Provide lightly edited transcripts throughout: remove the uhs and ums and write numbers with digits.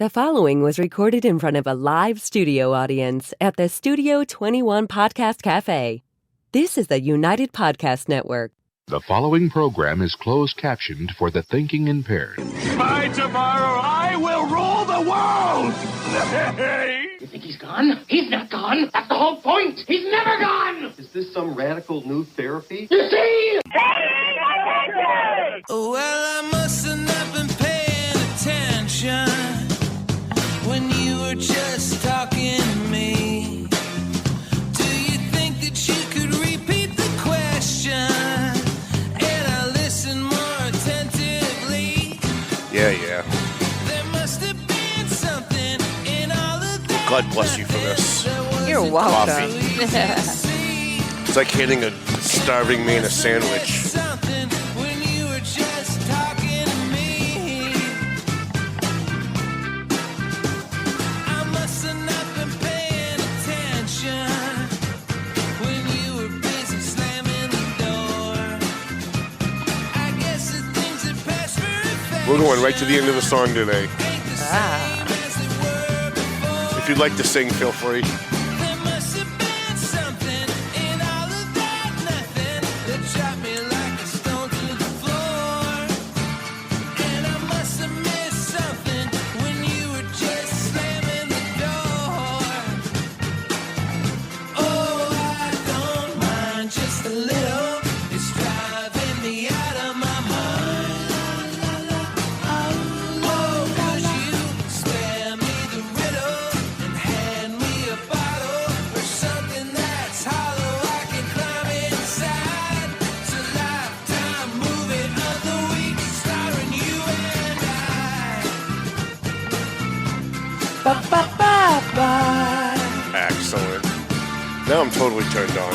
The following was recorded in front of a live studio audience at the Studio 21 Podcast Cafe. This is the United Podcast Network. The following program is closed captioned for the thinking impaired. By tomorrow, I will rule the world! You think he's gone? He's not gone. That's the whole point. He's never gone! Is this some radical new therapy? You see? Well, I must have not been paying attention when you were just talking to me. Do you think that you could repeat the question? And I listen more attentively. Yeah. There must have been something in all of that. God bless you for this. You're welcome. It's like hitting a starving man a sandwich. Something when you were just talking to me. I must have not been paying attention when you were busy slamming the door. I guess the things that pass for affection. We're going right to the end of the song today. Ain't the same as they were before. If you'd like to sing, feel free. There must have been something in all of that nothing that dropped me like a stone to the floor. And I must have missed something when you were just slamming the door. Oh, I don't mind just a little. It's driving me out of my mind. Oh, could you spare me the riddle and hand me a bottle or something that's hollow I can climb inside? It's a lifetime movie of the week starring you and I. Excellent. Now I'm totally turned on.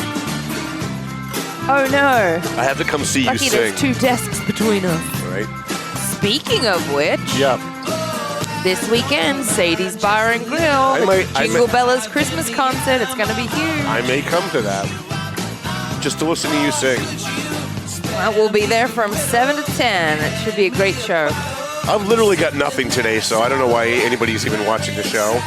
Oh no. I have to come see you Lucky sing. there's two desks between us. Right? Speaking of which, Yep. this weekend, Sadie's Bar and Grill, the Jingle Bella's Christmas concert. It's going to be huge. I may come to that. Just to listen to you sing. Well, we'll be there from 7 to 10. It should be a great show. I've literally got nothing today, so I don't know why anybody's even watching the show.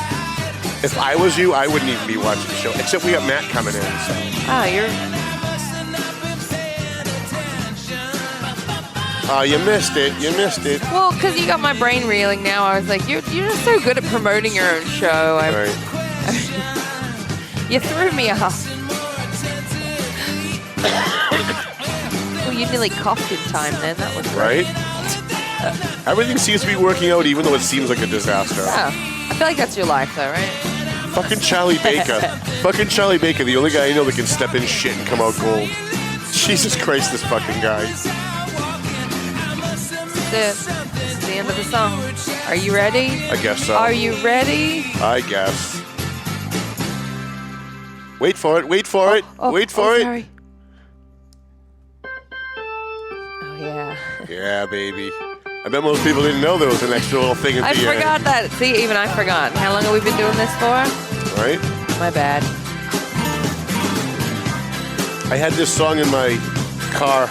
If I was you, I wouldn't even be watching the show. Except we got Matt coming in. So. Oh, you're... Oh, you missed it. You missed it. Well, because you got my brain reeling now. I was like, you're just so good at promoting your own show. Right. You threw me off. Well, you nearly coughed in time then. That was great. Right? Everything seems to be working out, even though it seems like a disaster. Oh, I feel like that's your life, though, right? Fucking Charlie Baker. Fucking Charlie Baker, the only guy I know that can step in shit and come out gold. Jesus Christ, this fucking guy. This is the end of the song. Are you ready? I guess so. Are you ready? I guess. Wait for it, wait for it, wait for it. Sorry. Oh, yeah. Yeah, baby. I bet most people didn't know there was an extra little thing at I the end. forgot that. See, even I forgot. How long have we been doing this for? Right? My bad. I had this song in my car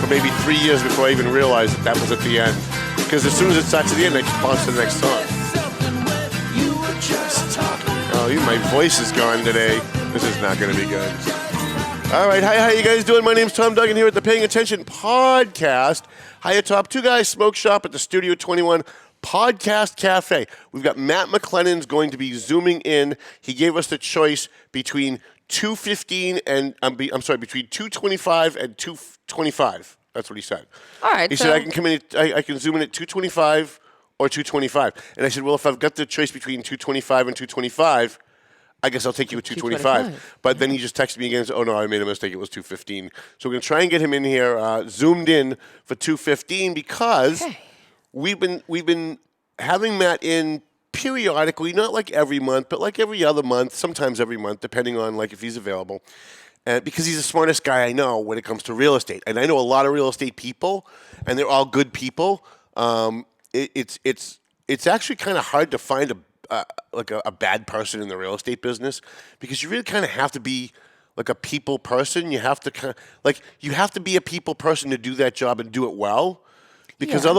for maybe 3 years before I even realized that was at the end. Because as soon as it starts at the end, I just bounce to the next song. Oh, my voice is gone today. This is not going to be good. All right, hi, how you guys doing? My name's Tom Duggan here at the Paying Attention Podcast. Hi atop Two Guys Smoke Shop at the Studio 21 Podcast Cafe. We've got Matt McLennan's going to be zooming in. He gave us the choice between 2:15 and between 2:25 and 2:25. That's what he said. All right. He said I can come in. I can zoom in at 2:25 or 2:25. And I said, well, if I've got the choice between 2:25 and 2:25. I guess I'll take you at 2:25. But then he just texted me again and said, oh, no, I made a mistake. It was 2:15. So we're going to try and get him in here, zoomed in for 2:15 because we've been having Matt in periodically, not like every month, but like every other month, sometimes every month, depending on like if he's available. Because he's the smartest guy I know when it comes to real estate. And I know a lot of real estate people, and they're all good people. It's actually kind of hard to find a bad person in the real estate business because you really kind of have to be like a people person. You have to you have to be a people person to do that job and do it well. Because Yeah.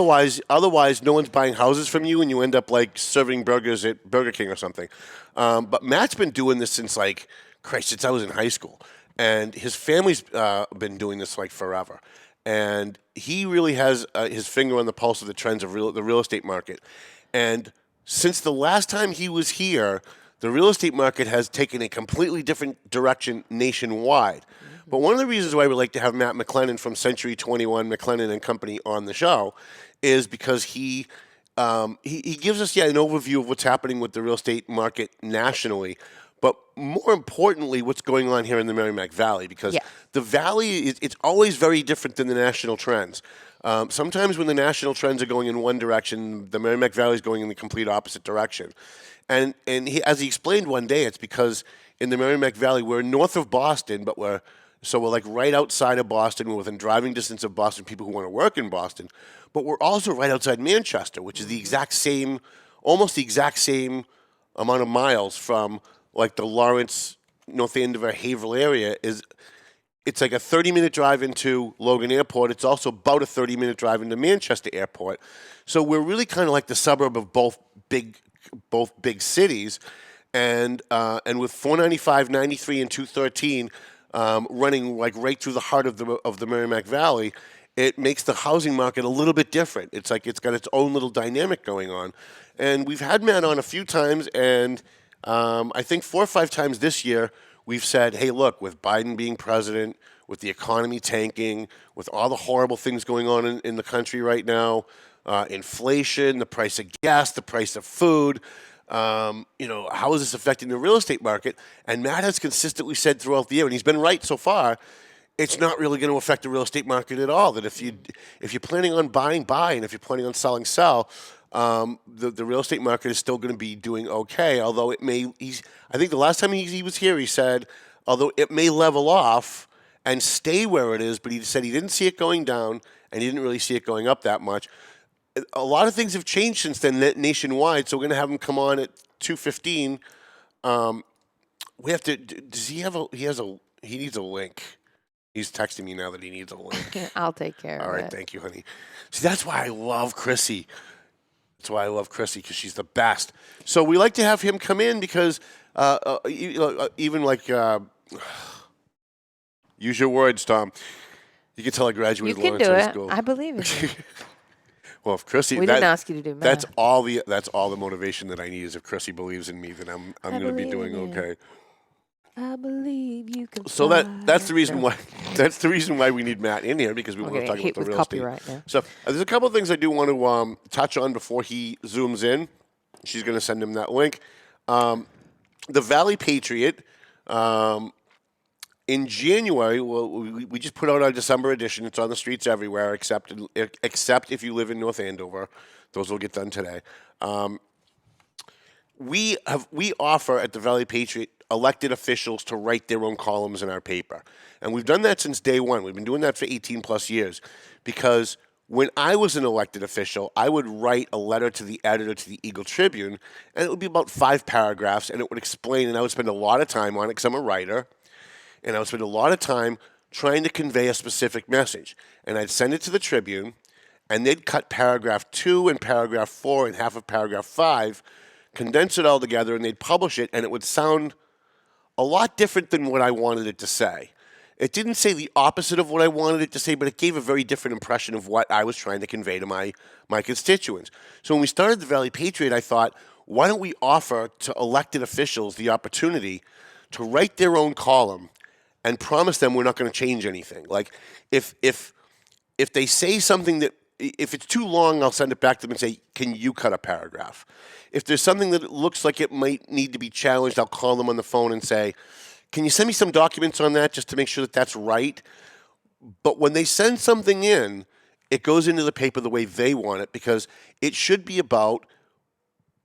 otherwise, no one's buying houses from you, and you end up like serving burgers at Burger King or something. But Matt's been doing this since since I was in high school, and his family's been doing this like forever. And he really has his finger on the pulse of the trends of the real estate market. And since the last time he was here, the real estate market has taken a completely different direction nationwide. But one of the reasons why we like to have Matt McLennan from Century 21 McLennan and Company on the show is because he gives us an overview of what's happening with the real estate market nationally, but more importantly, what's going on here in the Merrimack Valley, because the Valley it's always very different than the national trends. Sometimes when the national trends are going in one direction, the Merrimack Valley is going in the complete opposite direction. And as he explained one day, it's because in the Merrimack Valley, we're north of Boston, but we're like right outside of Boston. We're within driving distance of Boston, people who want to work in Boston. But we're also right outside Manchester, which is almost the exact same amount of miles from like the Lawrence, North Andover, Haverhill area. It's like a 30-minute drive into Logan Airport. It's also about a 30-minute drive into Manchester Airport. So we're really kind of like the suburb of both big cities. And with 495, 93, and 213 running like right through the heart of the Merrimack Valley, it makes the housing market a little bit different. It's like it's got its own little dynamic going on. And we've had Matt on a few times, and I think 4 or 5 times this year, we've said, hey, look, with Biden being president, with the economy tanking, with all the horrible things going on in the country right now, inflation, the price of gas, the price of food, how is this affecting the real estate market? And Matt has consistently said throughout the year, and he's been right so far, it's not really going to affect the real estate market at all. That if you're planning on buying, buy, and if you're planning on selling, sell. The real estate market is still going to be doing okay, although it may. I think the last time he was here, he said, although it may level off and stay where it is, but he said he didn't see it going down and he didn't really see it going up that much. A lot of things have changed since then nationwide, so we're going to have him come on at 2:15. We have to. Does he have a? He needs a link. He's texting me now that he needs a link. I'll take care of it. All right, thank you, honey. See, that's why I love Chrissy. That's why I love Chrissy, because she's the best. So we like to have him come in because even like use your words, Tom. You can tell I graduated Lawrence High School. I believe in you. Well, if Chrissy, we didn't ask you to do math. That's all the motivation that I need is if Chrissy believes in me, then I'm going to be doing okay. I believe you can. So that's the reason why we need Matt in here, because we want to talk about the real estate. Now. So there's a couple of things I do want to touch on before he zooms in. She's going to send him that link. The Valley Patriot. In January, we just put out our December edition. It's on the streets everywhere, except if you live in North Andover. Those will get done today. We offer at the Valley Patriot elected officials to write their own columns in our paper. And we've done that since day one. We've been doing that for 18 plus years, because when I was an elected official, I would write a letter to the editor to the Eagle Tribune, and it would be about 5 paragraphs, and it would explain, and I would spend a lot of time on it because I'm a writer, and I would spend a lot of time trying to convey a specific message. And I'd send it to the Tribune, and they'd cut paragraph 2 and paragraph 4 and half of paragraph 5, condense it all together, and they'd publish it, and it would sound a lot different than what I wanted it to say. It didn't say the opposite of what I wanted it to say, but it gave a very different impression of what I was trying to convey to my constituents. So when we started the Valley Patriot, I thought, why don't we offer to elected officials the opportunity to write their own column and promise them we're not going to change anything? Like, if they say something that, if it's too long, I'll send it back to them and say, can you cut a paragraph? If there's something that looks like it might need to be challenged, I'll call them on the phone and say, can you send me some documents on that just to make sure that that's right? But when they send something in, it goes into the paper the way they want it, because it should be about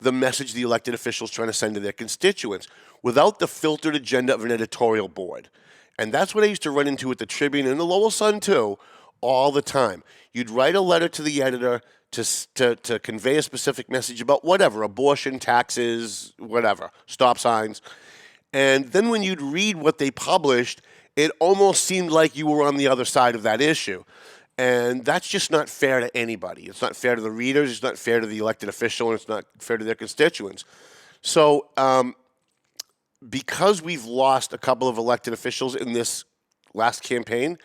the message the elected officials trying to send to their constituents without the filtered agenda of an editorial board. And that's what I used to run into at the Tribune and the Lowell Sun too, all the time. You'd write a letter to the editor to convey a specific message about whatever, abortion, taxes, whatever, stop signs. And then when you'd read what they published, it almost seemed like you were on the other side of that issue. And that's just not fair to anybody. It's not fair to the readers. It's not fair to the elected official, and it's not fair to their constituents. So because we've lost a couple of elected officials in this last campaign,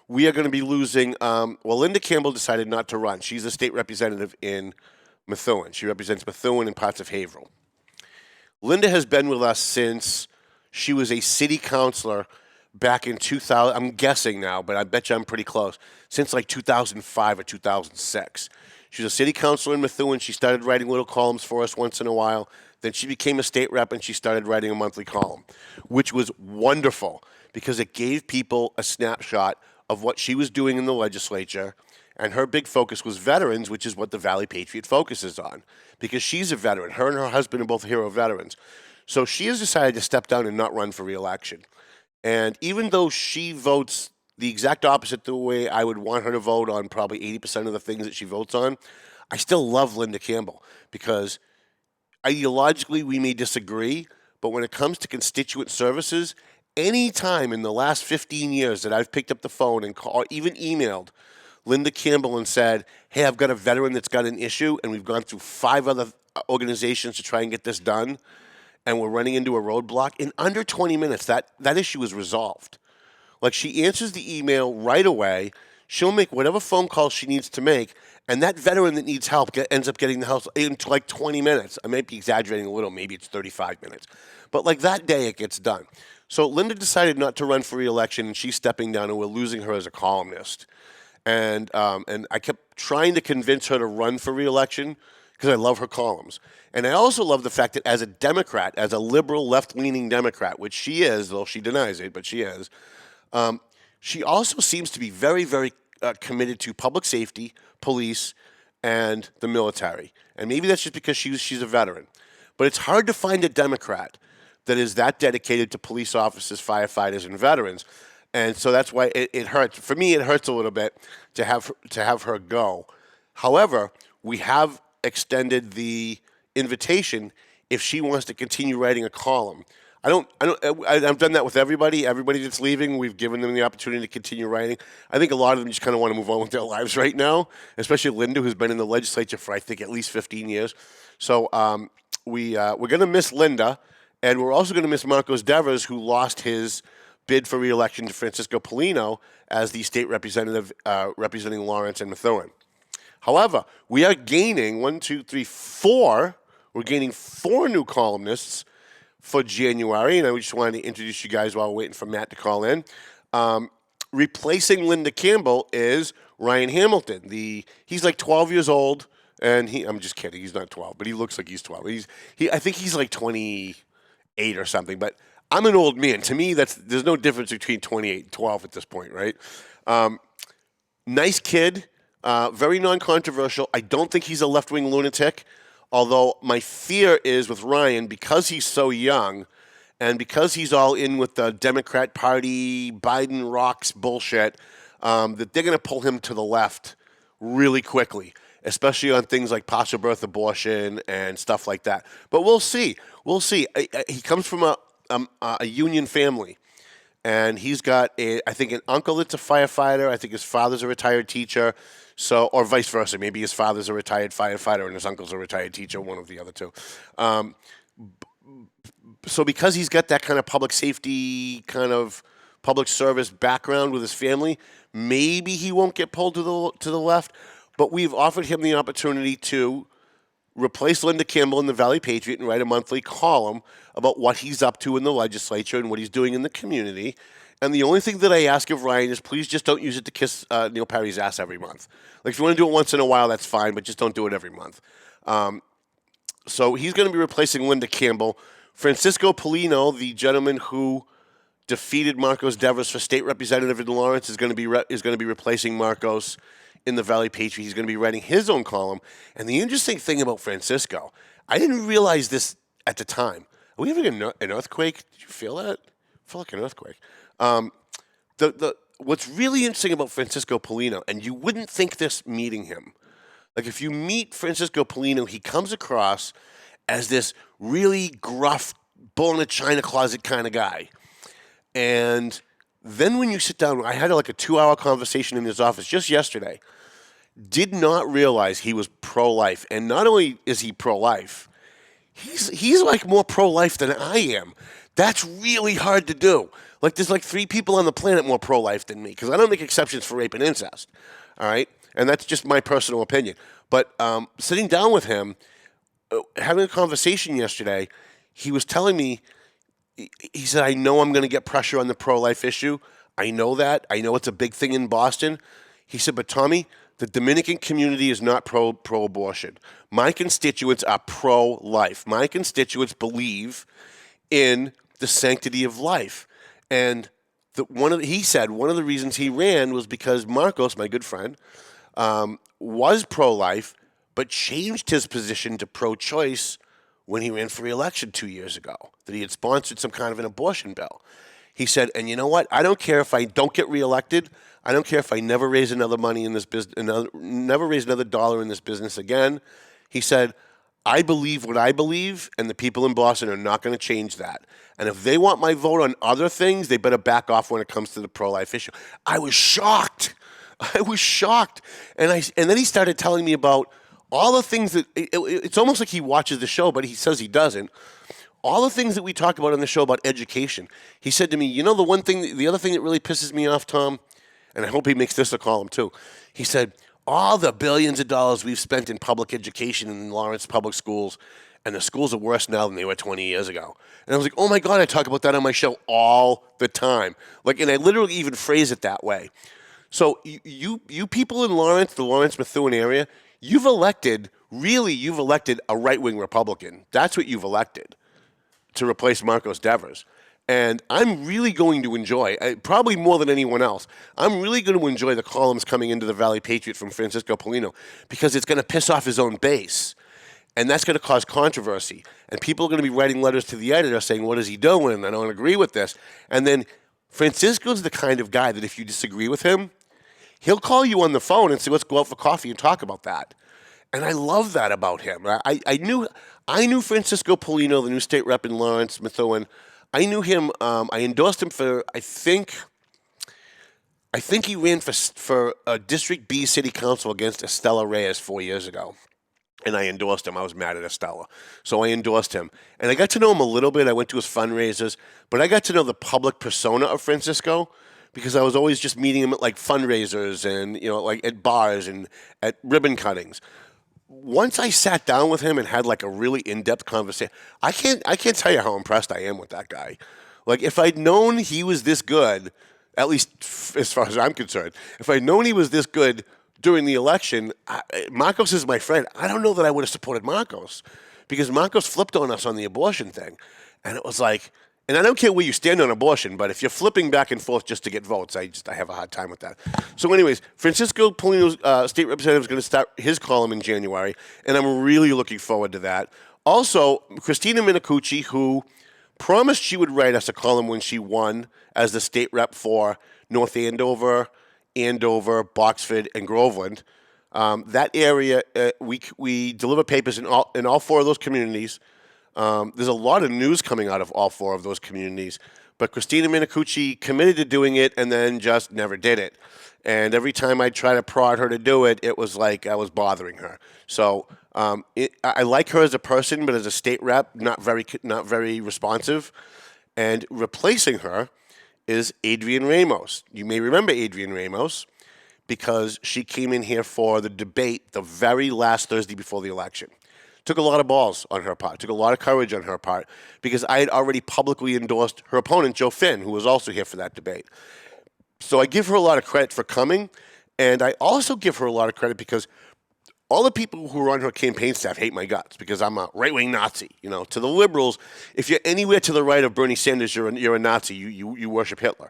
we are going to be losing Linda Campbell decided not to run. She's a state representative in Methuen. She represents Methuen and parts of Haverhill. Linda has been with us since she was a city councilor back in 2000. I'm guessing now, but I bet you I'm pretty close. Since like 2005 or 2006. She was a city councilor in Methuen. She started writing little columns for us once in a while. Then she became a state rep, and she started writing a monthly column, which was wonderful because it gave people a snapshot of what she was doing in the legislature. And her big focus was veterans, which is what the Valley Patriot focuses on, because she's a veteran. Her and her husband are both hero veterans. So she has decided to step down and not run for re-election. And even though she votes the exact opposite the way I would want her to vote on probably 80% of the things that she votes on, I still love Linda Campbell because ideologically we may disagree, but when it comes to constituent services, any time in the last 15 years that I've picked up the phone and or even emailed Linda Campbell and said, hey, I've got a veteran that's got an issue, and we've gone through 5 other organizations to try and get this done, and we're running into a roadblock, in under 20 minutes, that issue is resolved. Like, she answers the email right away. She'll make whatever phone call she needs to make, and that veteran that needs help ends up getting the help in like 20 minutes. I might be exaggerating a little. Maybe it's 35 minutes. But like that day, it gets done. So Linda decided not to run for re-election, and she's stepping down, and we're losing her as a columnist. And I kept trying to convince her to run for re-election because I love her columns. And I also love the fact that as a Democrat, as a liberal, left-leaning Democrat, which she is, though she denies it, but she is, she also seems to be very, very committed to public safety, police, and the military. And maybe that's just because she's a veteran. But it's hard to find a Democrat that is that dedicated to police officers, firefighters, and veterans. And so that's why it hurts. For me, it hurts a little bit to have her go. However, we have extended the invitation if she wants to continue writing a column. I've done that with everybody. Everybody that's leaving, we've given them the opportunity to continue writing. I think a lot of them just kind of want to move on with their lives right now, especially Linda, who's been in the legislature for, I think, at least 15 years. So we're going to miss Linda, and we're also going to miss Marcos Devers, who lost his bid for re-election to Francisco Polino as the state representative representing Lawrence and Methuen. However, we are gaining 4. We're gaining 4 new columnists for January, and I just wanted to introduce you guys while we're waiting for Matt to call in. Replacing Linda Campbell is Ryan Hamilton. He's like 12 years old, and I'm just kidding. He's not 12, but he looks like he's 12. I think he's like 28 or something, but I'm an old man. To me, there's no difference between 28 and 12 at this point, right? Nice kid, very non-controversial. I don't think he's a left-wing lunatic, although my fear is with Ryan, because he's so young and because he's all in with the Democrat Party, Biden rocks bullshit, that they're going to pull him to the left really quickly, especially on things like partial birth abortion and stuff like that. But we'll see. We'll see. He comes from a union family, and he's got I think an uncle that's a firefighter. I think his father's a retired teacher, or vice versa. Maybe his father's a retired firefighter and his uncle's a retired teacher, one of the other two. So because he's got that kind of public safety, kind of public service background with his family, maybe he won't get pulled to the left. But we've offered him the opportunity to replace Linda Campbell in the Valley Patriot and write a monthly column about what he's up to in the legislature and what he's doing in the community. And the only thing that I ask of Ryan is please just don't use it to kiss Neil Perry's ass every month. Like, if you want to do it once in a while, that's fine, but just don't do it every month. So he's going to be replacing Linda Campbell. Francisco Polino, the gentleman who defeated Marcos Devers for state representative in Lawrence, is going to be replacing Marcos in the Valley Patriot. He's going to be writing his own column. And the interesting thing about Francisco, I didn't realize this at the time. Are we having an earthquake? Did you feel that? I felt like an earthquake. What's really interesting about Francisco Polino, and you wouldn't think this meeting him, like if you meet Francisco Polino, he comes across as this really gruff, bull in a china closet kind of guy. And Then when you sit down, I had like a 2-hour conversation in his office just yesterday. Did not realize he was pro-life. And not only is he pro-life, he's like more pro-life than I am. That's really hard to do. Like there's like 3 people on the planet more pro-life than me because I don't make exceptions for rape and incest. All right? And that's just my personal opinion. But sitting down with him, having a conversation yesterday, he was telling me, he said, I know I'm going to get pressure on the pro-life issue. I know that. I know it's a big thing in Boston. He said, but Tommy, the Dominican community is not pro-abortion. My constituents are pro-life. My constituents believe in the sanctity of life. And he said one of the reasons he ran was because Marcos, my good friend, was pro-life, but changed his position to pro-choice when he ran for re-election 2 years ago, that he had sponsored some kind of an abortion bill. He said, and you know what? I don't care if I don't get reelected. I don't care if I never raise another money in this business, never raise another dollar in this business again. He said, I believe what I believe, and the people in Boston are not going to change that. And if they want my vote on other things, they better back off when it comes to the pro-life issue. I was shocked. And then he started telling me about all the things that it's almost like he watches the show, but he says he doesn't. All the things that we talk about on the show about education. He said to me, you know, the other thing that really pisses me off, Tom, and I hope he makes this a column too. He said, all the billions of dollars we've spent in public education in Lawrence public schools, and the schools are worse now than they were 20 years ago. And I was like, oh my God, I talk about that on my show all the time. Like, and I literally even phrase it that way. So you people in Lawrence, the Lawrence-Methuen area, you've elected a right-wing Republican. That's what you've elected to replace Marcos Devers. And I'm really going to enjoy, probably more than anyone else, I'm really going to enjoy the columns coming into the Valley Patriot from Francisco Polino because it's going to piss off his own base. And that's going to cause controversy. And people are going to be writing letters to the editor saying, what is he doing? I don't agree with this. And then Francisco's the kind of guy that if you disagree with him, he'll call you on the phone and say, let's go out for coffee and talk about that. And I love that about him. I knew Francisco Polino, the new state rep in Lawrence, Methuen. I knew him. I endorsed him for, I think he ran for a District B city council against Estella Reyes 4 years ago. And I endorsed him. I was mad at Estella. So I endorsed him. And I got to know him a little bit. I went to his fundraisers. But I got to know the public persona of Francisco because I was always just meeting him at like fundraisers and, you know, like at bars and at ribbon cuttings. Once I sat down with him and had like a really in-depth conversation, I can't tell you how impressed I am with that guy. Like if I'd known he was this good, at least as far as I'm concerned, if I'd known he was this good during the election, Marcos is my friend. I don't know that I would have supported Marcos because Marcos flipped on us on the abortion thing. And it was like, and I don't care where you stand on abortion, but if you're flipping back and forth just to get votes, I have a hard time with that. So anyways, Francisco Polino's state representative is going to start his column in January, and I'm really looking forward to that. Also, Christina Minicucci, who promised she would write us a column when she won as the state rep for North Andover, Boxford, and Groveland. That area, we deliver papers in all 4 of those communities. There's a lot of news coming out of all 4 of those communities. But Christina Minicucci committed to doing it and then just never did it. And every time I try to prod her to do it, it was like I was bothering her. So I like her as a person, but as a state rep, not very responsive. And replacing her is Adrienne Ramos. You may remember Adrienne Ramos because she came in here for the debate the very last Thursday before the election. Took a lot of balls on her part, took a lot of courage on her part, because I had already publicly endorsed her opponent, Joe Finn, who was also here for that debate. So I give her a lot of credit for coming, and I also give her a lot of credit because all the people who are on her campaign staff hate my guts because I'm a right-wing Nazi. You know, to the liberals, if you're anywhere to the right of Bernie Sanders, you're a Nazi. You worship Hitler.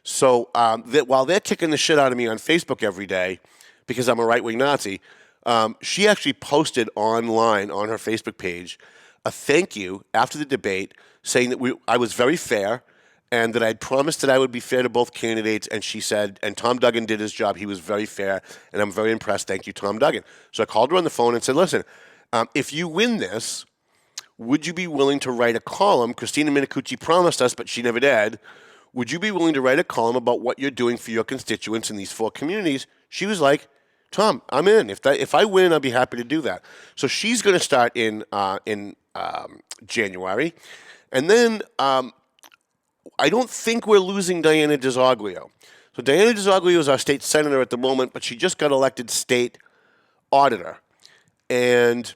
So while they're kicking the shit out of me on Facebook every day because I'm a right-wing Nazi, she actually posted online on her Facebook page a thank you after the debate saying that I was very fair and that I'd promised that I would be fair to both candidates. And she said, and Tom Duggan did his job. He was very fair, and I'm very impressed. Thank you, Tom Duggan. So I called her on the phone and said, listen, if you win this, would you be willing to write a column? Christina Minicucci promised us, but she never did. Would you be willing to write a column about what you're doing for your constituents in these 4 communities? She was like, Tom, I'm in. If I win, I'll be happy to do that. So she's going to start in January. And then I don't think we're losing Diana DiZoglio. So Diana DiZoglio is our state senator at the moment, but she just got elected state auditor. And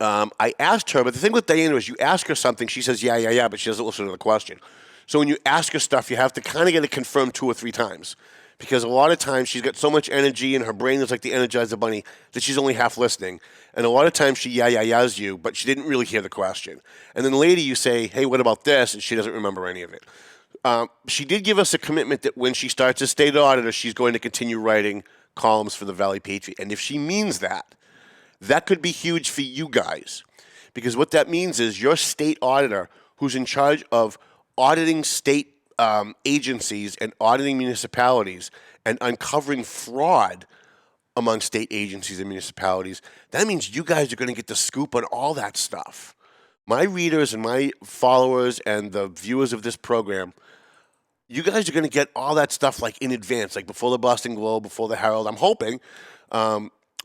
I asked her, but the thing with Diana is you ask her something, she says, yeah, but she doesn't listen to the question. So when you ask her stuff, you have to kind of get it confirmed 2 or 3 times. Because a lot of times she's got so much energy and her brain is like the Energizer Bunny that she's only half listening. And a lot of times she yeahs you, but she didn't really hear the question. And then later you say, hey, what about this? And she doesn't remember any of it. She did give us a commitment that when she starts as state auditor, she's going to continue writing columns for the Valley Patriot. And if she means that, that could be huge for you guys. Because what that means is your state auditor, who's in charge of auditing state agencies and auditing municipalities and uncovering fraud among state agencies and municipalities, that means you guys are going to get the scoop on all that stuff. My readers and my followers and the viewers of this program, you guys are going to get all that stuff like in advance, like before the Boston Globe, before the Herald. I'm hoping,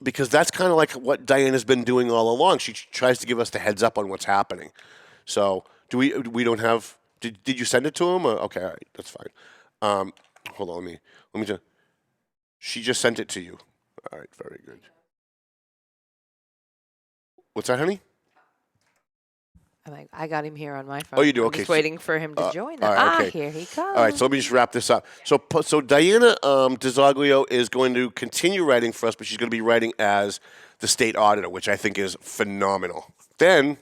because that's kind of like what Diana's been doing all along. She tries to give us the heads up on what's happening. So we don't have. Did you send it to him? Or? Okay, all right, that's fine. Hold on, let me just. She just sent it to you. All right, very good. What's that, honey? I got him here on my phone. Oh, you do? I'm Okay. just waiting for him to join. All right, okay. Here he comes. All right, so let me just wrap this up. So Diana DiZoglio is going to continue writing for us, but she's going to be writing as the state auditor, which I think is phenomenal. Then,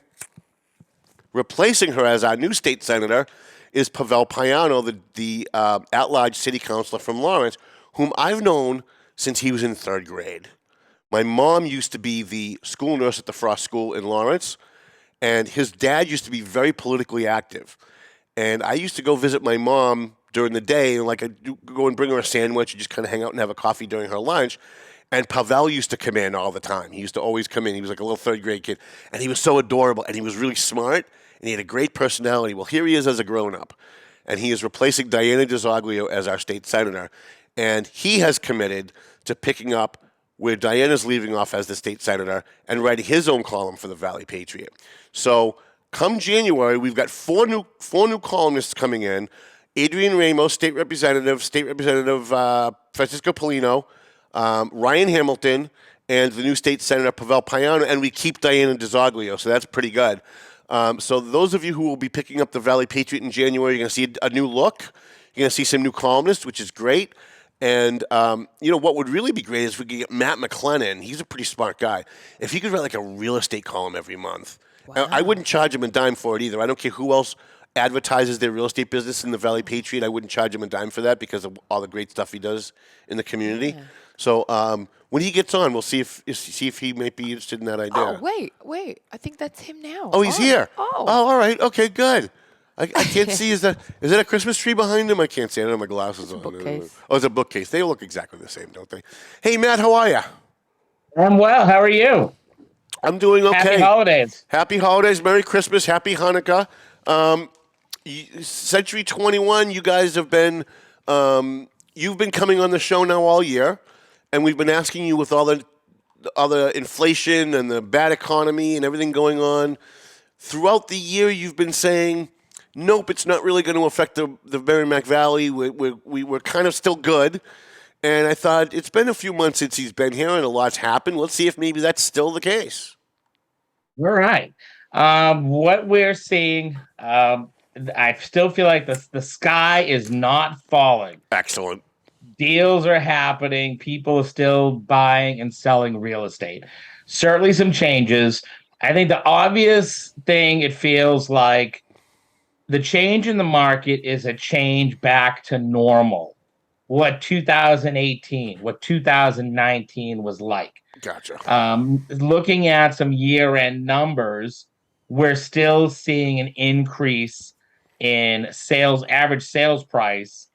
replacing her as our new state senator is Pavel Payano, the at-large city councilor from Lawrence, whom I've known since he was in 3rd grade. My mom used to be the school nurse at the Frost School in Lawrence, and his dad used to be very politically active. And I used to go visit my mom during the day, and I'd go and bring her a sandwich and just kind of hang out and have a coffee during her lunch. And Pavel used to come in all the time. He used to always come in. He was like a little 3rd grade kid. And he was so adorable, and he was really smart, and he had a great personality. Well, here he is as a grown-up. And he is replacing Diana DiZoglio as our state senator. And he has committed to picking up where Diana's leaving off as the state senator and writing his own column for the Valley Patriot. So come January, we've got four new columnists coming in. Adrian Ramos, State Representative Francisco Polino, Ryan Hamilton, and the new state senator Pavel Payano, and we keep Diana DiZoglio, so that's pretty good. So those of you who will be picking up the Valley Patriot in January, you're going to see a new look. You're going to see some new columnists, which is great. And, what would really be great is if we could get Matt McLennan. He's a pretty smart guy. If he could write like a real estate column every month. Wow. I wouldn't charge him a dime for it either. I don't care who else advertises their real estate business in the Valley Patriot. I wouldn't charge him a dime for that because of all the great stuff he does in the community. Yeah. So when he gets on, we'll see if he might be interested in that idea. Oh, wait. I think that's him now. Oh, he's here. Oh, all right. Okay, good. I can't see. Is that a Christmas tree behind him? I can't see. I don't have my glasses on. Bookcase. Oh, it's a bookcase. They look exactly the same, don't they? Hey, Matt, how are you? I'm well. How are you? I'm doing okay. Happy holidays. Happy holidays. Merry Christmas. Happy Hanukkah. Century 21, you guys have been, you've been coming on the show now all year, and we've been asking you with all the other inflation and the bad economy and everything going on. Throughout the year, you've been saying, nope, it's not really going to affect the Merrimack Valley. We're kind of still good. And I thought, it's been a few months since he's been here, and a lot's happened. Let's see if maybe that's still the case. All right. What we're seeing, I still feel like the sky is not falling. Excellent. Deals are happening. People are still buying and selling real estate. Certainly some changes. I think the obvious thing, it feels like the change in the market is a change back to normal. What 2018, what 2019 was like. Gotcha. Looking at some year-end numbers, we're still seeing an increase in average sales price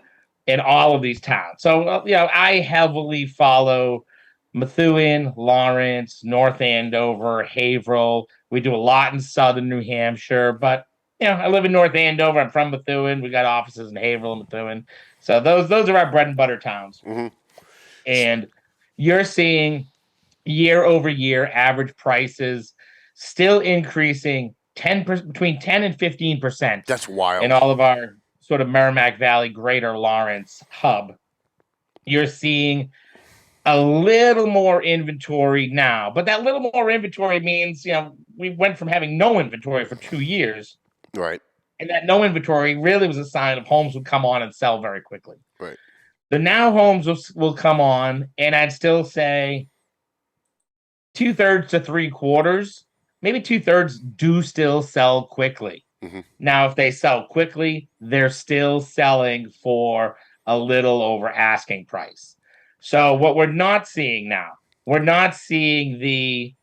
in all of these towns. So, I heavily follow Methuen, Lawrence, North Andover, Haverhill. We do a lot in southern New Hampshire, but I live in North Andover. I'm from Methuen. We got offices in Haverhill and Methuen. So those are our bread and butter towns. Mm-hmm. And you're seeing year over year average prices still increasing between 10 and 15%. That's wild. In all of our sort of Merrimack Valley, Greater Lawrence hub. You're seeing a little more inventory now, but that little more inventory means, we went from having no inventory for 2 years. Right. And that no inventory really was a sign of homes would come on and sell very quickly. Right. The now homes will come on, and I'd still say 2/3 to 3/4, maybe 2/3 do still sell quickly. Mm-hmm. Now, if they sell quickly, they're still selling for a little over asking price. So what we're not seeing now, we're not seeing the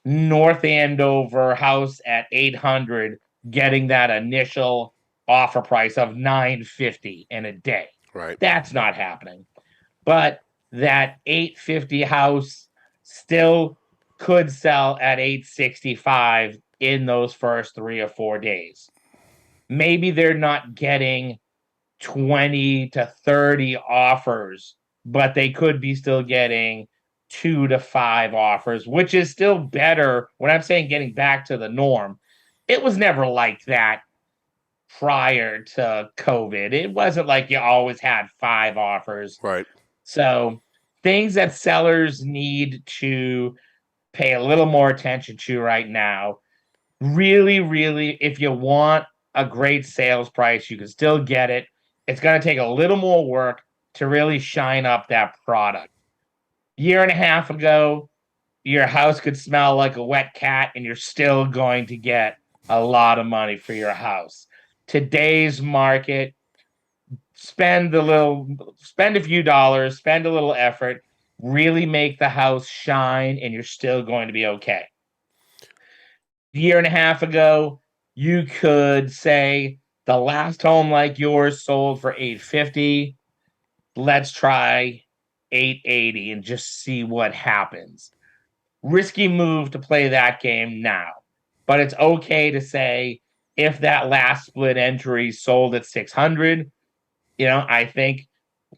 North Andover house at 800 getting that initial offer price of $950 in a day. Right. That's not happening. But that 850 house still could sell at 865 in those first 3 or 4 days. Maybe they're not getting 20 to 30 offers, but they could be still getting 2 to 5 offers, which is still better. When I'm saying getting back to the norm, it was never like that prior to COVID. It wasn't like you always had 5 offers. Right. So things that sellers need to pay a little more attention to right now. Really, really, if you want a great sales price, you can still get it. It's going to take a little more work to really shine up that product. Year and a half ago, your house could smell like a wet cat, and you're still going to get a lot of money for your house. Today's market, spend a few dollars, spend a little effort, really make the house shine, and you're still going to be okay. A year and a half ago, you could say the last home like yours sold for $850. Let's try $880 and just see what happens. Risky move to play that game now, but it's okay to say if that last split entry sold at $600, I think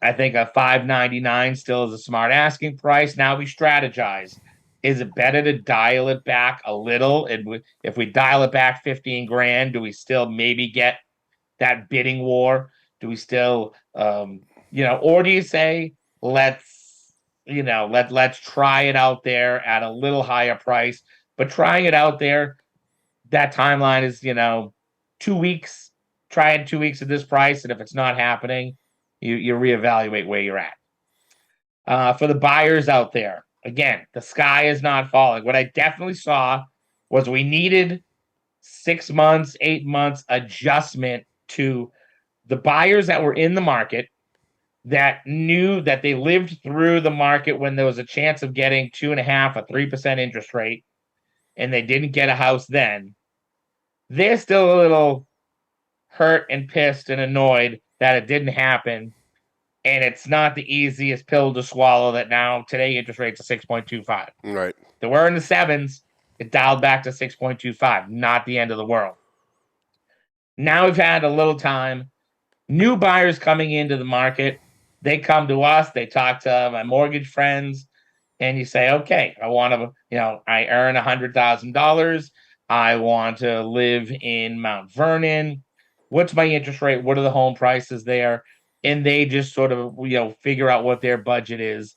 a $599 still is a smart asking price. Now we strategize. Is it better to dial it back a little? And if we dial it back 15 grand, do we still maybe get that bidding war? Do we still, or do you say, let's try it out there at a little higher price, but trying it out there, that timeline is, 2 weeks, try it 2 weeks at this price. And if it's not happening, you reevaluate where you're at. For the buyers out there, again, the sky is not falling. What I definitely saw was we needed 6 months, 8 months adjustment to the buyers that were in the market that knew that they lived through the market when there was a chance of getting 2.5% or 3% interest rate, and they didn't get a house then. They're still a little hurt and pissed and annoyed that it didn't happen. And it's not the easiest pill to swallow that now today interest rates are 6.25. Right. They were in the 7s. It dialed back to 6.25. Not the end of the world. Now we've had a little time. New buyers coming into the market. They come to us. They talk to my mortgage friends. And you say, okay, I want to, I earn $100,000. I want to live in Mount Vernon. What's my interest rate? What are the home prices there? And they just sort of, figure out what their budget is,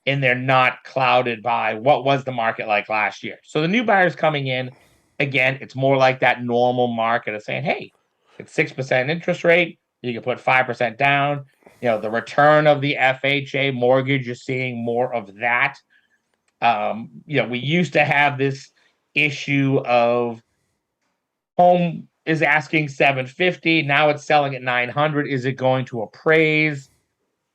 and they're not clouded by what was the market like last year. So the new buyers coming in, again, it's more like that normal market of saying, hey, it's 6% interest rate. You can put 5% down. The return of the FHA mortgage, you're seeing more of that. We used to have this issue of home is asking $750. Now it's selling at $900. Is it going to appraise?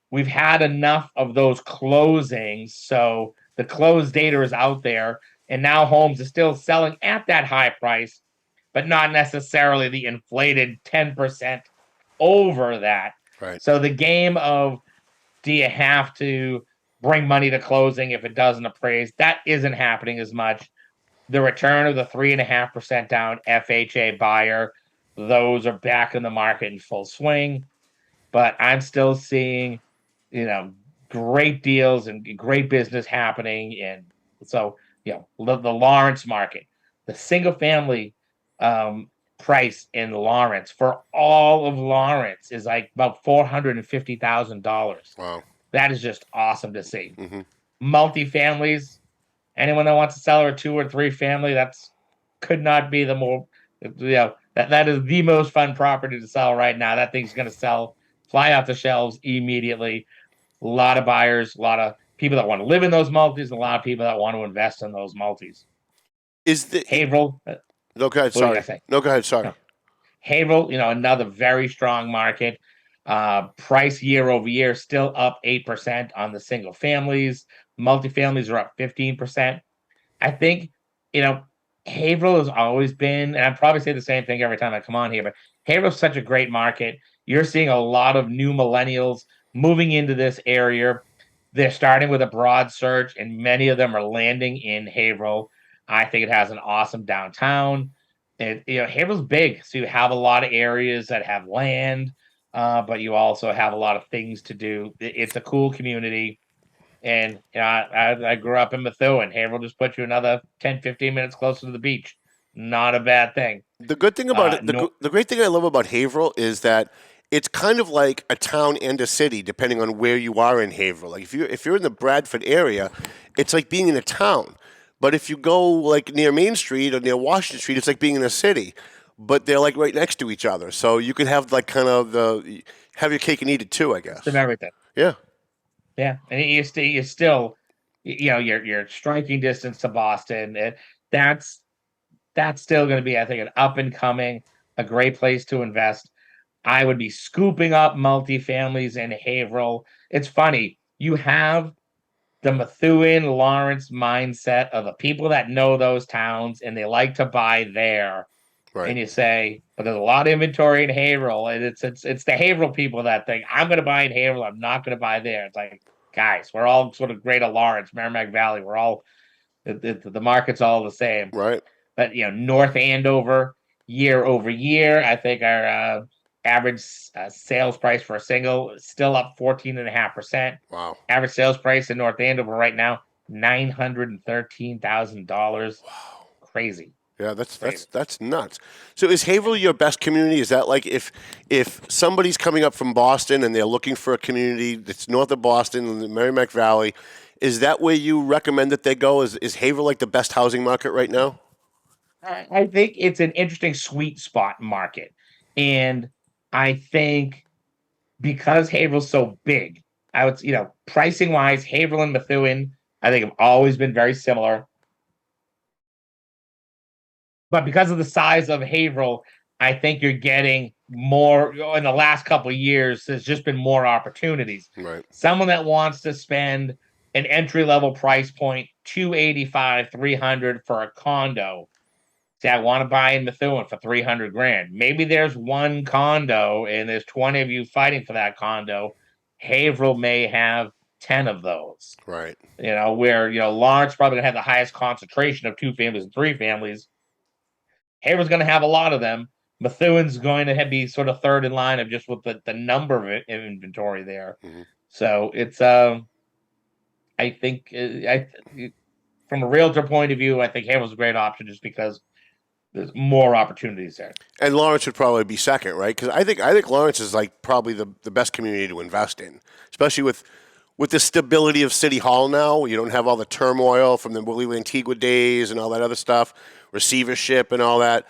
We've had enough of those closings, so the closed data is out there, and now homes are still selling at that high price, but not necessarily the inflated 10% over that. Right. So the game of, do you have to bring money to closing if it doesn't appraise? That isn't happening as much. The return of the 3.5% down FHA buyer, those are back in the market in full swing. But I'm still seeing, great deals and great business happening. And so, the Lawrence market, the single family price in Lawrence for all of Lawrence is like about $450,000. Wow. That is just awesome to see. Mm-hmm. Multifamilies, anyone that wants to sell a 2 or 3 family, that's could not be the more, that is the most fun property to sell right now. That thing's going to sell, fly off the shelves immediately. A lot of buyers, a lot of people that want to live in those multis, a lot of people that want to invest in those multis. Is the Haverhill? No, go ahead. Sorry. No, go ahead. Sorry. No. Haverhill, another very strong market. Price year over year still up 8% on the single families. Multifamilies are up 15%. I think, Haverhill has always been, and I probably say the same thing every time I come on here, but Haverhill's such a great market. You're seeing a lot of new millennials moving into this area. They're starting with a broad search, and many of them are landing in Haverhill. I think it has an awesome downtown. Haverhill's big, so you have a lot of areas that have land, but you also have a lot of things to do. It's a cool community. And I grew up in Methuen. Haverhill just put you another 10, 15 minutes closer to the beach. Not a bad thing. The good thing about it, the great thing I love about Haverhill is that it's kind of like a town and a city, depending on where you are in Haverhill. Like if you're in the Bradford area, it's like being in a town. But if you go like near Main Street or near Washington Street, it's like being in a city. But they're like right next to each other, so you could have like kind of have your cake and eat it too, I guess. Some everything. Yeah. Yeah, and you still, you're striking distance to Boston. That's still going to be, I think, an up and coming, a great place to invest. I would be scooping up multifamilies in Haverhill. It's funny, you have the Methuen Lawrence mindset of the people that know those towns and they like to buy there. Right. And you say, but there's a lot of inventory in Haverhill, and it's the Haverhill people that think, I'm going to buy in Haverhill, I'm not going to buy there. It's like, guys, we're all sort of Greater Lawrence, Merrimack Valley. We're all, the market's all the same. Right. But, North Andover, year over year, I think our average sales price for a single is still up 14.5%. Wow. Average sales price in North Andover right now, $913,000. Wow. Crazy. Yeah, that's nuts. So is Haverhill your best community? Is that like if somebody's coming up from Boston and they're looking for a community that's north of Boston in the Merrimack Valley, is that where you recommend that they go? Is Haverhill like the best housing market right now? I think it's an interesting sweet spot market. And I think because Haverhill's so big, I would, pricing wise, Haverhill and Methuen, I think have always been very similar. But because of the size of Haverhill, I think you're getting more in the last couple of years. There's just been more opportunities. Right. Someone that wants to spend an entry level price point, $285,000, $300,000 for a condo. Say, I want to buy in Methuen for $300,000. Maybe there's one condo and there's 20 of you fighting for that condo. Haverhill may have 10 of those. Right. Where Lawrence probably gonna have the highest concentration of 2 families and 3 families. Haverhill's going to have a lot of them. Methuen's going to be sort of third in line of just with the number of inventory there. Mm-hmm. So it's, I think, from a realtor point of view, I think Haverhill's a great option just because there's more opportunities there. And Lawrence would probably be second, right? Because I think Lawrence is like probably the best community to invest in, especially with the stability of City Hall now. You don't have all the turmoil from the Willie Antigua days and all that other stuff, receivership and all that.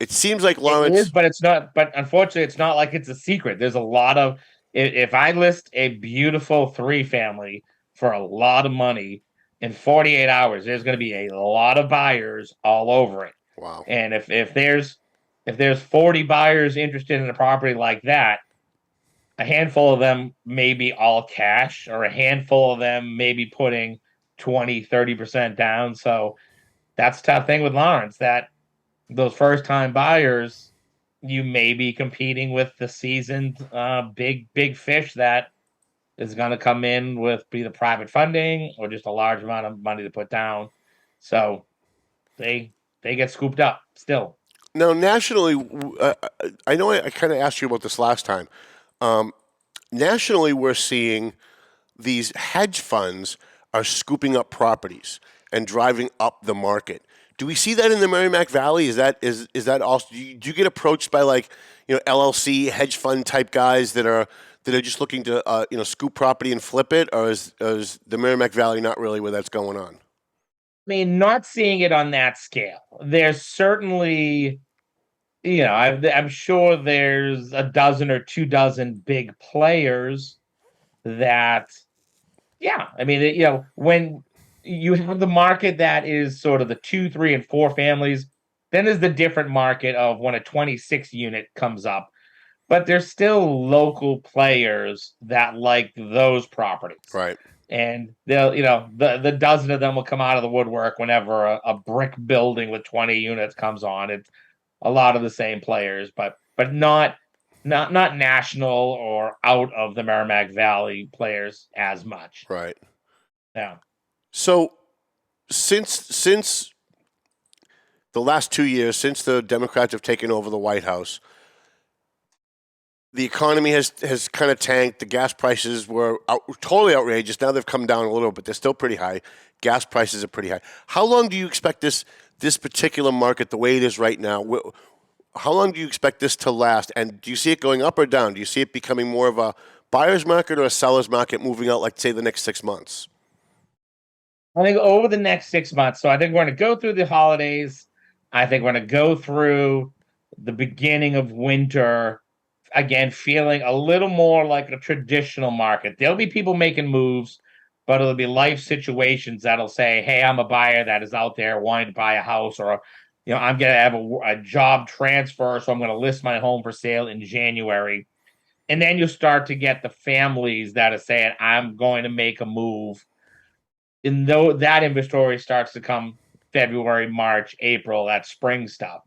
It seems like Lawrence it is, but it's not. But unfortunately, it's not like it's a secret. There's a lot of. If I list a beautiful 3-family for a lot of money in 48 hours, there's going to be a lot of buyers all over it. Wow. And if there's 40 buyers interested in a property like that, a handful of them may be all cash, or a handful of them may be putting 20, 30% down. So that's a tough thing with Lawrence, that those first-time buyers, you may be competing with the seasoned big fish that is going to come in with either private funding or just a large amount of money to put down. So they get scooped up still. Now, nationally, I know I kind of asked you about this last time. Nationally, we're seeing these hedge funds are scooping up properties and driving up the market. Do we see that in the Merrimack Valley? Is that also? Do you get approached by LLC hedge fund type guys that are just looking to scoop property and flip it, or is the Merrimack Valley not really where that's going on? I mean, not seeing it on that scale. There's certainly, I'm sure there's a dozen or 24 big players that, yeah. I mean, when you have the market that is sort of the 2, 3, and 4 families, then there's the different market of when a 26 unit comes up. But there's still local players that like those properties. Right. And they'll, the dozen of them will come out of the woodwork whenever a brick building with 20 units comes on. It's a lot of the same players, but not national or out of the Merrimack Valley players as much. Right. Yeah. So since the last 2 years, since the Democrats have taken over the White House, the economy has kind of tanked. The gas prices were totally outrageous. Now they've come down a little, but they're still pretty high. Gas prices are pretty high. How long do you expect this particular market, the way it is right now, how long do you expect this to last? And do you see it going up or down? Do you see it becoming more of a buyer's market or a seller's market moving out, like, say, the next 6 months? I think over the next 6 months. So I think we're going to go through the holidays. I think we're going to go through the beginning of winter, again, feeling a little more like a traditional market. There'll be people making moves, but it'll be life situations that'll say, hey, I'm a buyer that is out there wanting to buy a house, or, I'm going to have a job transfer, so I'm going to list my home for sale in January. And then you start to get the families that are saying, I'm going to make a move. And though that inventory starts to come February, March, April, that spring stuff.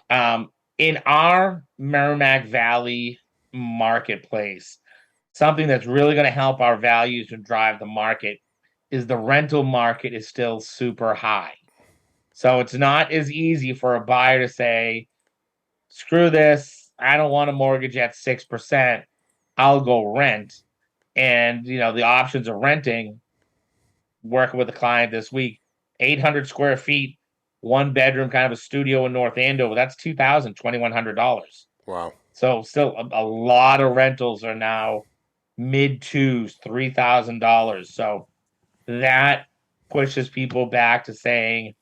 In our Merrimack Valley marketplace, something that's really going to help our values and drive the market is the rental market is still super high. So it's not as easy for a buyer to say, screw this, I don't want a mortgage at 6%, I'll go rent. And, the options of renting, working with a client this week, 800 square feet, 1 bedroom, kind of a studio in North Andover, that's $2,000, $2,100. Wow. So still a lot of rentals are now mid-2s, $3,000. So that pushes people back to saying,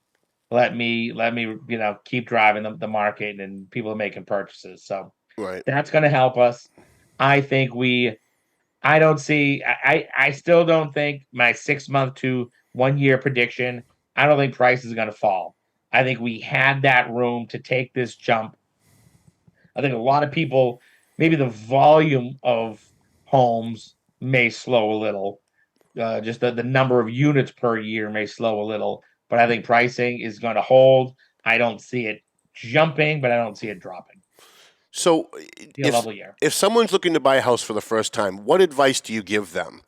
let me, keep driving the market, and people are making purchases. So right. That's going to help us. I think I still don't think my 6 month to 1 year prediction, I don't think prices are going to fall. I think we had that room to take this jump. I think a lot of people, maybe the volume of homes may slow a little. Just the number of units per year may slow a little. But I think pricing is going to hold. I don't see it jumping, but I don't see it dropping. So if someone's looking to buy a house for the first time, what advice do you give them?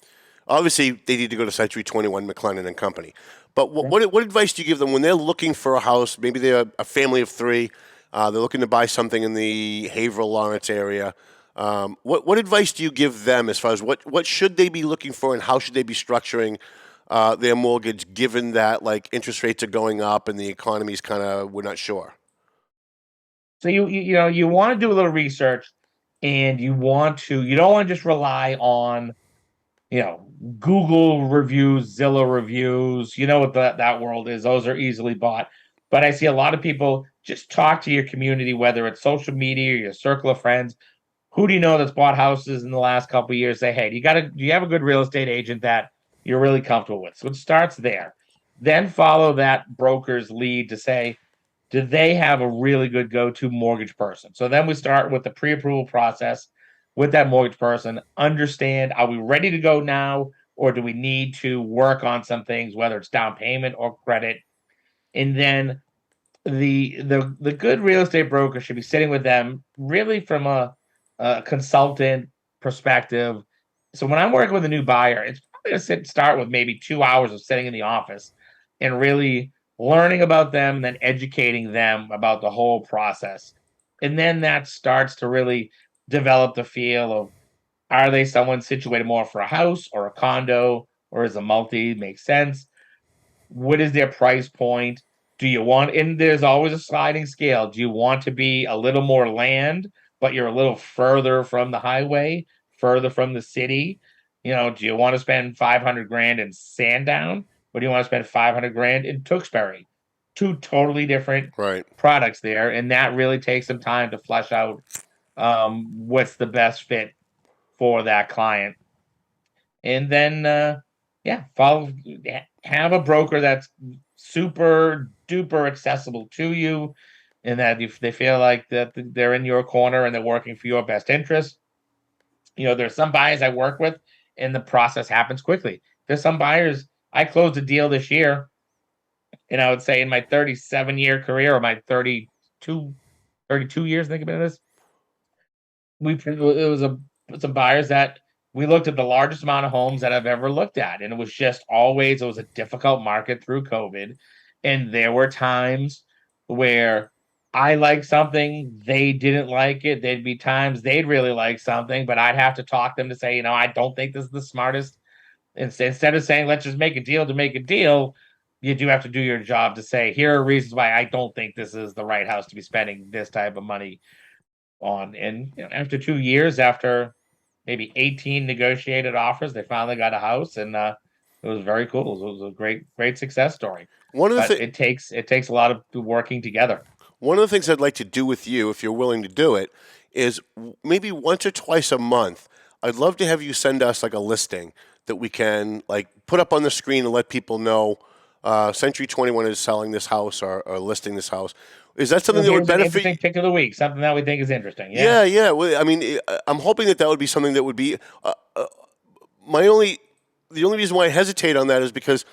Obviously, they need to go to Century 21 McLennan Company. But what advice do you give them when they're looking for a house? Maybe they're a family of 3. They're looking to buy something in the Haverhill, Lawrence area. What advice do you give them as far as what should they be looking for, and how should they be structuring their mortgage, given that interest rates are going up and the economy's we're not sure? So you want to do a little research, and you don't want to just rely on Google reviews, Zillow reviews. You know what that world is. Those are easily bought. But I see a lot of people just talk to your community, whether it's social media or your circle of friends. Who do you know that's bought houses in the last couple of years? Say, hey, do you have a good real estate agent that you're really comfortable with? So it starts there. Then follow that broker's lead to say, do they have a really good go-to mortgage person? So then we start with the pre-approval process with that mortgage person. Understand, are we ready to go now, or do we need to work on some things, whether it's down payment or credit? And then the good real estate broker should be sitting with them really from a consultant perspective. So when I'm working with a new buyer, it's probably going to start with maybe 2 hours of sitting in the office and really learning about them, then educating them about the whole process. And then that starts to really develop the feel of, are they someone situated more for a house or a condo, or is a multi make sense? What is their price point? Do you want, and there's always a sliding scale. Do you want to be a little more land, but you're a little further from the highway, further from the city? Do you want to spend 500 grand in Sandown, or do you want to spend 500 grand in Tewksbury? Two totally different products there. And that really takes some time to flesh out what's the best fit for that client. And then, have a broker that's super duper accessible to you, and that if they feel like that they're in your corner and they're working for your best interest. There's some buyers I work with, and the process happens quickly. There's some buyers, I closed a deal this year, and I would say in my 37-year career, or my 32 years thinking about this, it was some buyers that we looked at the largest amount of homes that I've ever looked at. And it was just always, it was a difficult market through COVID. And there were times where I liked something, they didn't like it. There'd be times they'd really like something, but I'd have to talk them to say, I don't think this is the smartest. Instead of saying, let's just make a deal to make a deal, you do have to do your job to say, here are reasons why I don't think this is the right house to be spending this type of money on. And after 2 years, after maybe 18 negotiated offers, they finally got a house, and it was very cool. It was a great success story. It takes a lot of working together. One of the things I'd like to do with you, if you're willing to do it, is maybe once or twice a month, I'd love to have you send us like a listing that we can like put up on the screen and let people know Century 21 is selling this house or listing this house. Is that something that would benefit? Interesting pick of the week, something that we think is interesting. Yeah. Well, I mean, I'm hoping that would be something that would be the only reason why I hesitate on that is because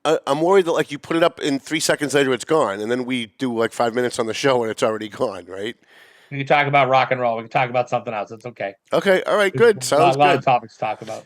I'm worried that like you put it up and 3 seconds later it's gone, and then we do like 5 minutes on the show and it's already gone, right? We can talk about rock and roll. We can talk about something else. It's okay. Okay. All right. Good. Sounds good. A lot of topics to talk about.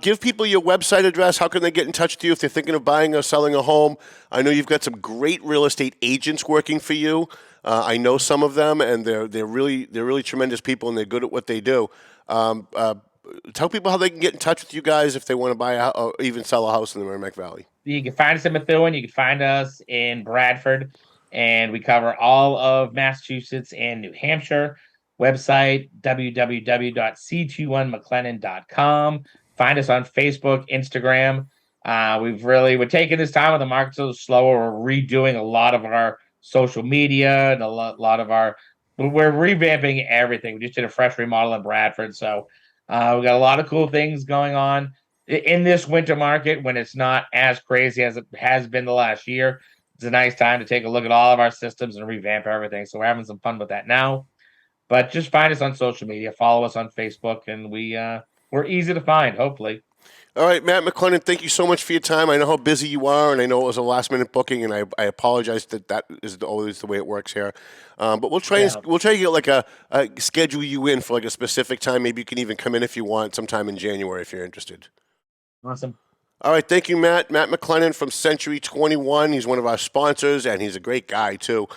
Give people your website address. How can they get in touch with you if they're thinking of buying or selling a home? I know you've got some great real estate agents working for you. I know some of them, and they're really tremendous people, and they're good at what they do. Tell people how they can get in touch with you guys if they want to buy or even sell a house in the Merrimack Valley. You can find us in Methuen. You can find us in Bradford. And we cover all of Massachusetts and New Hampshire. Website, www.c21mclennan.com. Find us on Facebook, Instagram. We're taking this time when the market's a little slower. We're redoing a lot of our social media and we're revamping everything. We just did a fresh remodel in Bradford. So we got a lot of cool things going on in this winter market when it's not as crazy as it has been the last year. It's a nice time to take a look at all of our systems and revamp everything. So we're having some fun with that now. But just find us on social media, follow us on Facebook, and we're easy to find, hopefully. All right, Matt McLennan, thank you so much for your time. I know how busy you are, and I know it was a last-minute booking, and I apologize that is always the way it works here. But we'll try to get like a schedule you in for like a specific time. Maybe you can even come in if you want sometime in January if you're interested. Awesome. All right, thank you, Matt. Matt McLennan from Century 21. He's one of our sponsors, and he's a great guy, too.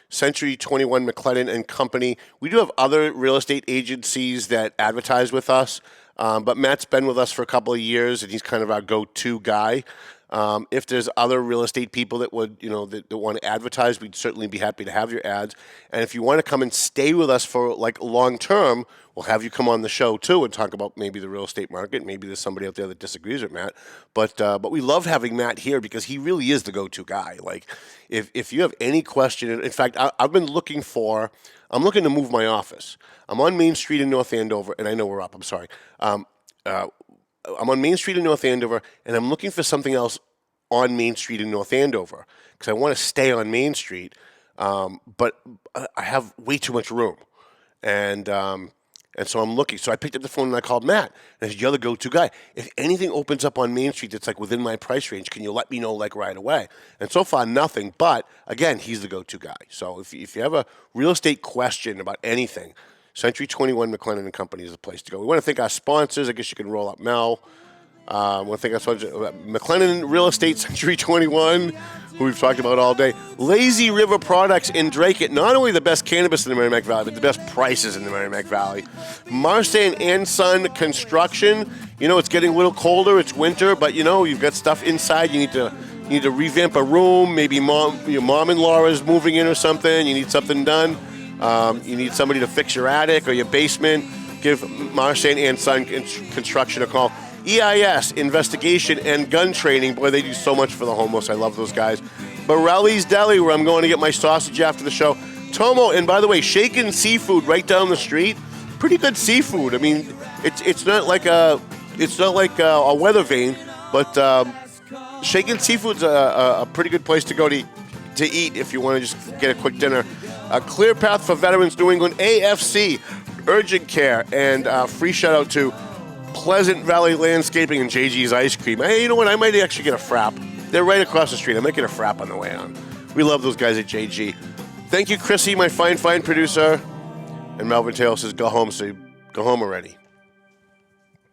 Century 21 McLennan and Company. We do have other real estate agencies that advertise with us, but Matt's been with us for a couple of years, and he's kind of our go-to guy. If there's other real estate people that would, that want to advertise, we'd certainly be happy to have your ads. And if you want to come and stay with us for like long term, we'll have you come on the show too and talk about maybe the real estate market. Maybe there's somebody out there that disagrees with Matt, but we love having Matt here because he really is the go-to guy. Like if you have any question, in fact, I'm looking to move my office. I'm on Main Street in North Andover, and I know we're up. I'm sorry. I'm on Main Street in North Andover, and I'm looking for something else on Main Street in North Andover because I want to stay on Main Street, but I have way too much room, and so I'm looking. So I picked up the phone and I called Matt, and I said, "You're the go-to guy. If anything opens up on Main Street that's like within my price range, can you let me know like right away?" And so far, nothing. But again, he's the go-to guy. So if you have a real estate question about anything, Century 21 McLennan and Company is the place to go. We want to thank our sponsors. I guess you can roll up Mel. One thing I told you about McLennan Real Estate Century 21, who we've talked about all day. Lazy River Products in Drake. Not only the best cannabis in the Merrimack Valley, but the best prices in the Merrimack Valley. Marsan and Son Construction. You know, it's getting a little colder. It's winter, but you know, you've got stuff inside. You need to revamp a room. Maybe your mom-in-law is moving in or something. You need something done. You need somebody to fix your attic or your basement. Give Marsan and Son Construction a call. EIS, investigation and gun training. Boy, they do so much for the homeless. I love those guys. Borelli's Deli, where I'm going to get my sausage after the show. Tomo, and by the way, Shaken Seafood right down the street. Pretty good seafood. I mean, it's not like a weather vane, but Shaken Seafood's a pretty good place to go to eat if you want to just get a quick dinner. Clear Path for Veterans New England, AFC, Urgent Care, and free shout out to Pleasant Valley Landscaping and JG's Ice Cream. Hey, you know what? I might actually get a frap. They're right across the street. I might get a frap on the way on. We love those guys at JG. Thank you, Chrissy, my fine producer. And Melvin Taylor says, go home, so go home already.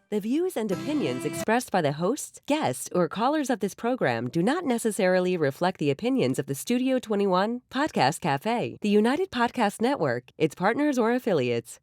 The views and opinions expressed by the hosts, guests, or callers of this program do not necessarily reflect the opinions of the Studio 21 Podcast Cafe, the United Podcast Network, its partners, or affiliates.